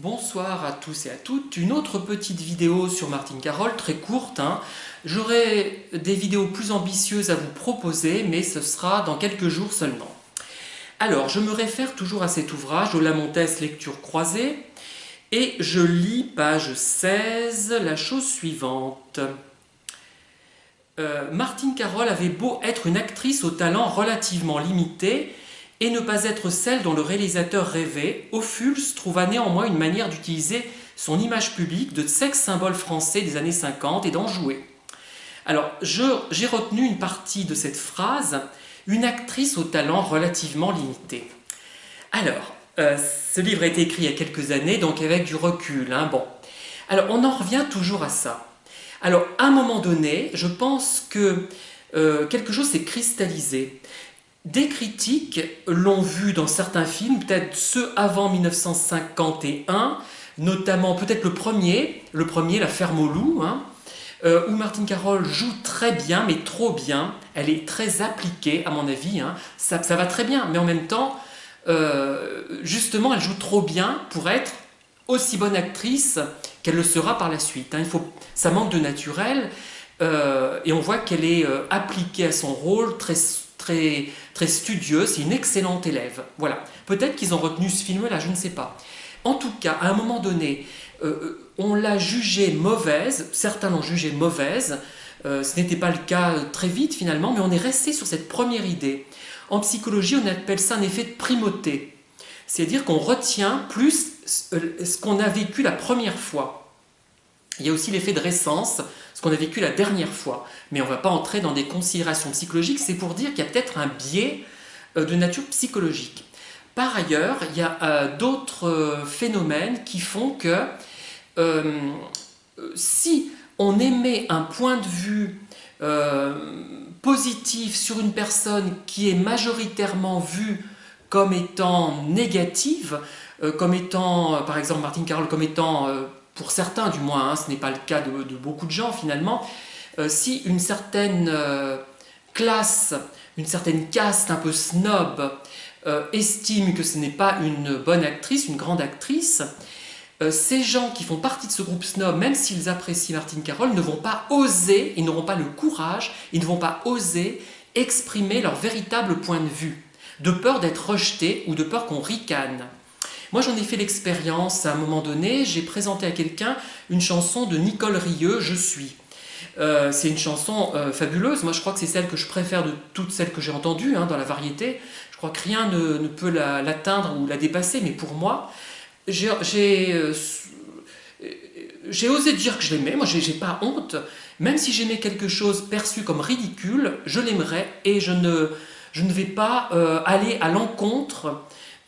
Bonsoir à tous et à toutes. Une autre petite vidéo sur Martine Carol, très courte. J'aurai des vidéos plus ambitieuses à vous proposer, mais ce sera dans quelques jours seulement. Alors, je me réfère toujours à cet ouvrage de La Montès, lecture croisée, et je lis page 16, la chose suivante. Martine Carol avait beau être une actrice au talent relativement limité, et ne pas être celle dont le réalisateur rêvait, Ophuls trouva néanmoins une manière d'utiliser son image publique de sex-symbole français des années 50 et d'en jouer. Alors, j'ai retenu une partie de cette phrase, une actrice au talent relativement limité. Alors, ce livre a été écrit il y a quelques années, donc avec du recul. Bon. Alors, on en revient toujours à ça. Alors, à un moment donné, je pense que quelque chose s'est cristallisé. Des critiques l'ont vu dans certains films, peut-être ceux avant 1951, notamment peut-être le premier, La Ferme au loup, où Martine Carol joue très bien, mais trop bien. Elle est très appliquée, à mon avis. Ça va très bien, mais en même temps, justement, elle joue trop bien pour être aussi bonne actrice qu'elle le sera par la suite. Ça manque de naturel, et on voit qu'elle est appliquée à son rôle très studieuse, c'est une excellente élève. Voilà. Peut-être qu'ils ont retenu ce film-là, je ne sais pas. En tout cas, à un moment donné, on l'a jugée mauvaise, certains l'ont jugée mauvaise, ce n'était pas le cas très vite finalement, mais on est resté sur cette première idée. En psychologie, on appelle ça un effet de primauté. C'est-à-dire qu'on retient plus ce qu'on a vécu la première fois. Il y a aussi l'effet de récence, ce qu'on a vécu la dernière fois. Mais on ne va pas entrer dans des considérations psychologiques, c'est pour dire qu'il y a peut-être un biais de nature psychologique. Par ailleurs, il y a d'autres phénomènes qui font que si on émet un point de vue positif sur une personne qui est majoritairement vue comme étant négative, comme étant, par exemple Martine Carol, comme étant... pour certains du moins, ce n'est pas le cas de beaucoup de gens finalement, si une certaine classe, une certaine caste un peu snob estime que ce n'est pas une bonne actrice, une grande actrice, ces gens qui font partie de ce groupe snob, même s'ils apprécient Martine Carol, ne vont pas oser, ils n'auront pas le courage, ils ne vont pas oser exprimer leur véritable point de vue, de peur d'être rejetés ou de peur qu'on ricane. Moi, j'en ai fait l'expérience à un moment donné. J'ai présenté à quelqu'un une chanson de Nicole Rieu, Je suis. C'est une chanson fabuleuse. Moi, je crois que c'est celle que je préfère de toutes celles que j'ai entendues dans la variété. Je crois que rien ne peut l'atteindre ou la dépasser. Mais pour moi, j'ai osé dire que je l'aimais. Moi, j'ai pas honte. Même si j'aimais quelque chose perçu comme ridicule, je l'aimerais et je ne vais pas aller à l'encontre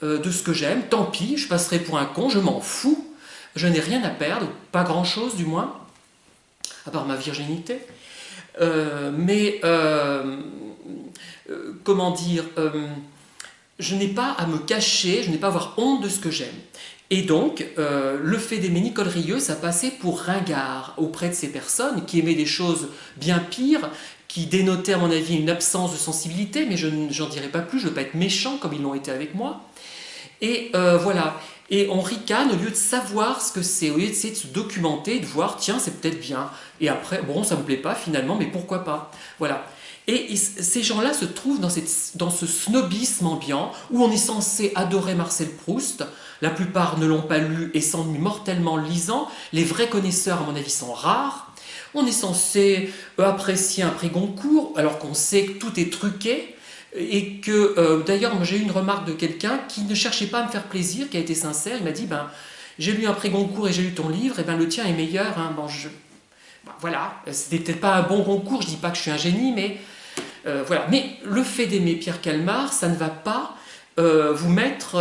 de ce que j'aime, tant pis, je passerai pour un con, je m'en fous, je n'ai rien à perdre, pas grand-chose du moins, à part ma virginité. Comment dire, je n'ai pas à me cacher, je n'ai pas à avoir honte de ce que j'aime. Et donc, le fait d'aimer Nicole Rieu, ça passait pour ringard auprès de ces personnes qui aimaient des choses bien pires, qui dénotaient à mon avis une absence de sensibilité, mais je n'en dirai pas plus, je ne veux pas être méchant comme ils l'ont été avec moi. Et voilà, et on ricane au lieu de savoir ce que c'est, au lieu d'essayer de se documenter, de voir, tiens, c'est peut-être bien. Et après, bon, ça ne me plaît pas finalement, mais pourquoi pas. Voilà. Et ces gens-là se trouvent dans ce snobisme ambiant où on est censé adorer Marcel Proust. La plupart ne l'ont pas lu et s'ennuient mortellement en le lisant. Les vrais connaisseurs, à mon avis, sont rares. On est censé apprécier un prix Goncourt alors qu'on sait que tout est truqué. Et que, d'ailleurs, j'ai eu une remarque de quelqu'un qui ne cherchait pas à me faire plaisir, qui a été sincère. Il m'a dit, j'ai lu un prix Goncourt et j'ai lu ton livre, et le tien est meilleur. Voilà, c'était peut-être pas un bon Goncourt, je dis pas que je suis un génie, mais voilà. Mais le fait d'aimer Pierre Calmar, ça ne va pas vous mettre,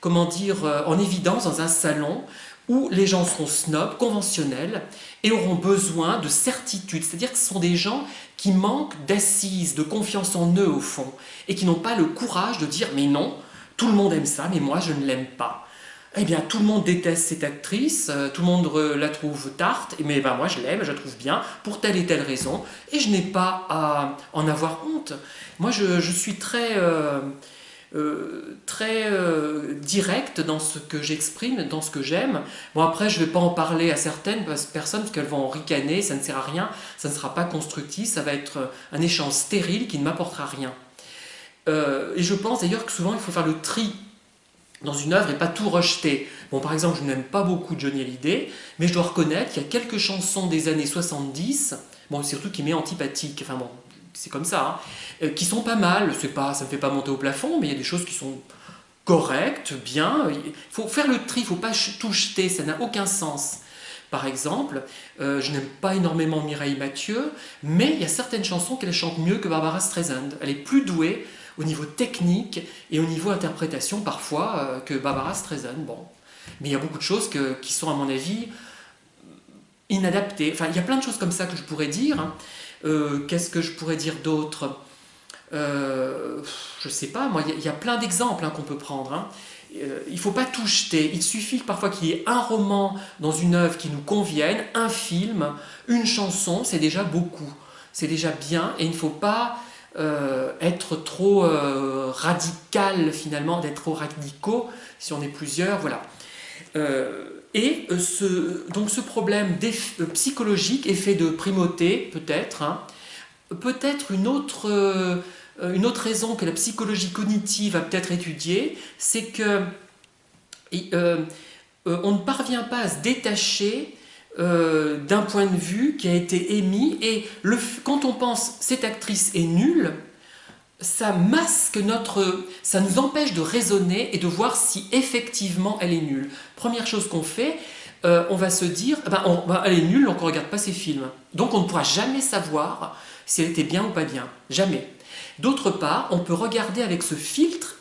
en évidence dans un salon où les gens seront snobs, conventionnels, et auront besoin de certitude. C'est-à-dire que ce sont des gens qui manquent d'assises, de confiance en eux au fond, et qui n'ont pas le courage de dire « mais non, tout le monde aime ça, mais moi je ne l'aime pas ». Eh bien, tout le monde déteste cette actrice, tout le monde la trouve tarte, mais moi je l'aime, je la trouve bien, pour telle et telle raison, et je n'ai pas à en avoir honte. Moi je suis très... très directe dans ce que j'exprime, dans ce que j'aime. Bon, après, je ne vais pas en parler à certaines personnes parce qu'elles vont en ricaner, ça ne sert à rien, ça ne sera pas constructif, ça va être un échange stérile qui ne m'apportera rien. Et je pense d'ailleurs que souvent il faut faire le tri dans une œuvre et pas tout rejeter. Bon, par exemple, je n'aime pas beaucoup Johnny Hallyday, mais je dois reconnaître qu'il y a quelques chansons des années 70, bon, surtout qui m'est antipathique, enfin bon, c'est comme ça, hein, qui sont pas mal, ça me fait pas monter au plafond, mais il y a des choses qui sont correctes, bien. Il faut faire le tri, il ne faut pas tout jeter, ça n'a aucun sens. Par exemple, je n'aime pas énormément Mireille Mathieu, mais il y a certaines chansons qu'elle chante mieux que Barbara Streisand. Elle est plus douée au niveau technique et au niveau interprétation parfois que Barbara Streisand. Bon. Mais il y a beaucoup de choses qui sont à mon avis inadaptées. Enfin, il y a plein de choses comme ça que je pourrais dire. Hein. Qu'est-ce que je pourrais dire d'autre je sais pas, moi, il y a plein d'exemples hein, qu'on peut prendre. Hein. Il ne faut pas tout jeter. Il suffit parfois qu'il y ait un roman dans une œuvre qui nous convienne, un film, une chanson, c'est déjà beaucoup. C'est déjà bien et il ne faut pas être trop radical finalement, d'être trop radicaux si on est plusieurs, voilà. Donc ce problème psychologique, effet de primauté peut-être, hein, peut-être une autre raison que la psychologie cognitive a peut-être étudiée, c'est que on ne parvient pas à se détacher d'un point de vue qui a été émis et quand on pense cette actrice est nulle, ça masque ça nous empêche de raisonner et de voir si effectivement elle est nulle. Première chose qu'on fait, on va se dire, elle est nulle, donc on ne regarde pas ses films. Donc on ne pourra jamais savoir si elle était bien ou pas bien. Jamais. D'autre part, on peut regarder avec ce filtre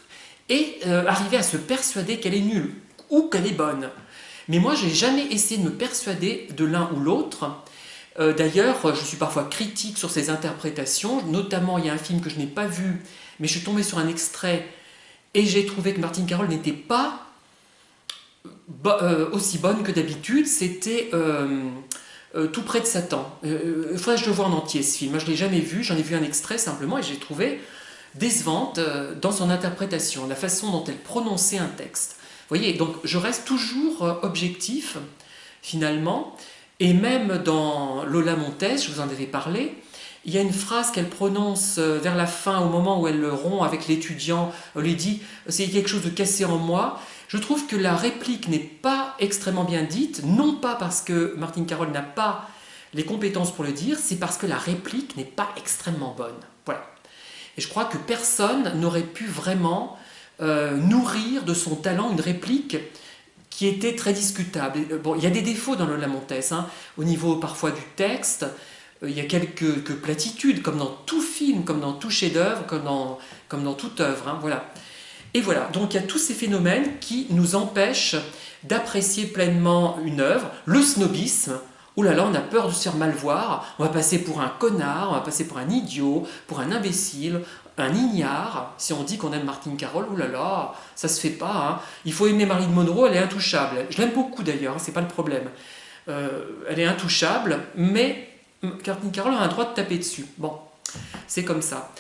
et arriver à se persuader qu'elle est nulle ou qu'elle est bonne. Mais moi, je n'ai jamais essayé de me persuader de l'un ou l'autre. D'ailleurs, je suis parfois critique sur ces interprétations. Notamment, il y a un film que je n'ai pas vu, mais je suis tombé sur un extrait et j'ai trouvé que Martine Carol n'était pas aussi bonne que d'habitude. C'était Tout près de Satan. Il faudrait que je le voie en entier ce film. Moi, je ne l'ai jamais vu, j'en ai vu un extrait simplement et j'ai trouvé décevante dans son interprétation, la façon dont elle prononçait un texte. Vous voyez, donc je reste toujours objectif finalement. Et même dans Lola Montez, je vous en avais parlé, il y a une phrase qu'elle prononce vers la fin, au moment où elle rompt avec l'étudiant, elle lui dit « c'est quelque chose de cassé en moi ». Je trouve que la réplique n'est pas extrêmement bien dite, non pas parce que Martine Carol n'a pas les compétences pour le dire, c'est parce que la réplique n'est pas extrêmement bonne. Voilà. Et je crois que personne n'aurait pu vraiment nourrir de son talent une réplique qui était très discutable. Bon, il y a des défauts dans Lola Montez, hein, au niveau parfois du texte, il y a quelques platitudes, comme dans tout film, comme dans tout chef-d'œuvre, comme dans toute œuvre. Hein, voilà. Et voilà, donc il y a tous ces phénomènes qui nous empêchent d'apprécier pleinement une œuvre. Le snobisme, oh là là, on a peur de se faire mal voir, on va passer pour un connard, on va passer pour un idiot, pour un imbécile, un ignare, si on dit qu'on aime Martine Carol, oh là là, ça se fait pas. Hein. Il faut aimer Marilyn Monroe, elle est intouchable. Je l'aime beaucoup d'ailleurs, hein, c'est pas le problème. Elle est intouchable, mais Martine Carol a un droit de taper dessus. Bon, c'est comme ça.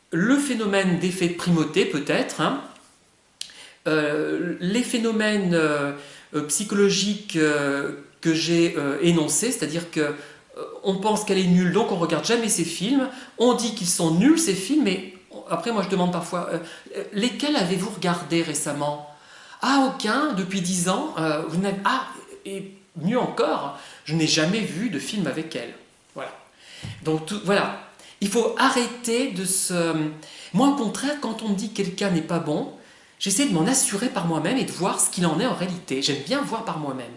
Le phénomène d'effet de primauté, peut-être. Hein. Les phénomènes psychologiques que j'ai énoncés, c'est-à-dire que on pense qu'elle est nulle, donc on ne regarde jamais ses films. On dit qu'ils sont nuls, ces films, mais après, moi, je demande parfois lesquels avez-vous regardé récemment? Ah, aucun, depuis 10 ans. Et mieux encore, je n'ai jamais vu de film avec elle. Voilà. Donc, voilà. Il faut arrêter de se... Moi, au contraire, quand on me dit que quelqu'un n'est pas bon, j'essaie de m'en assurer par moi-même et de voir ce qu'il en est en réalité. J'aime bien voir par moi-même.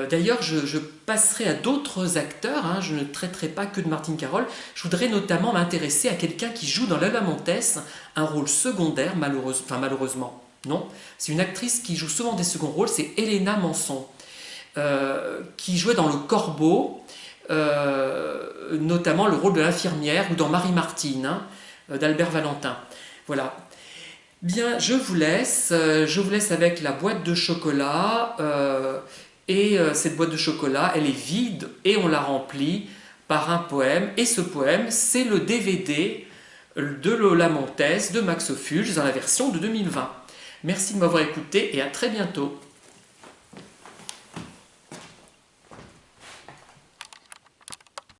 D'ailleurs, je passerai à d'autres acteurs, hein, je ne traiterai pas que de Martine Carol. Je voudrais notamment m'intéresser à quelqu'un qui joue dans Lola Montez un rôle secondaire, malheureusement. Non, c'est une actrice qui joue souvent des seconds rôles, c'est Helena Manson, qui jouait dans Le Corbeau, notamment le rôle de l'infirmière, ou dans Marie-Martine, hein, d'Albert Valentin. Voilà. Bien, je vous laisse avec la boîte de chocolat. Et cette boîte de chocolat, elle est vide et on la remplit par un poème. Et ce poème, c'est le DVD de Lola Montez de Max Ophuls dans la version de 2020. Merci de m'avoir écouté et à très bientôt.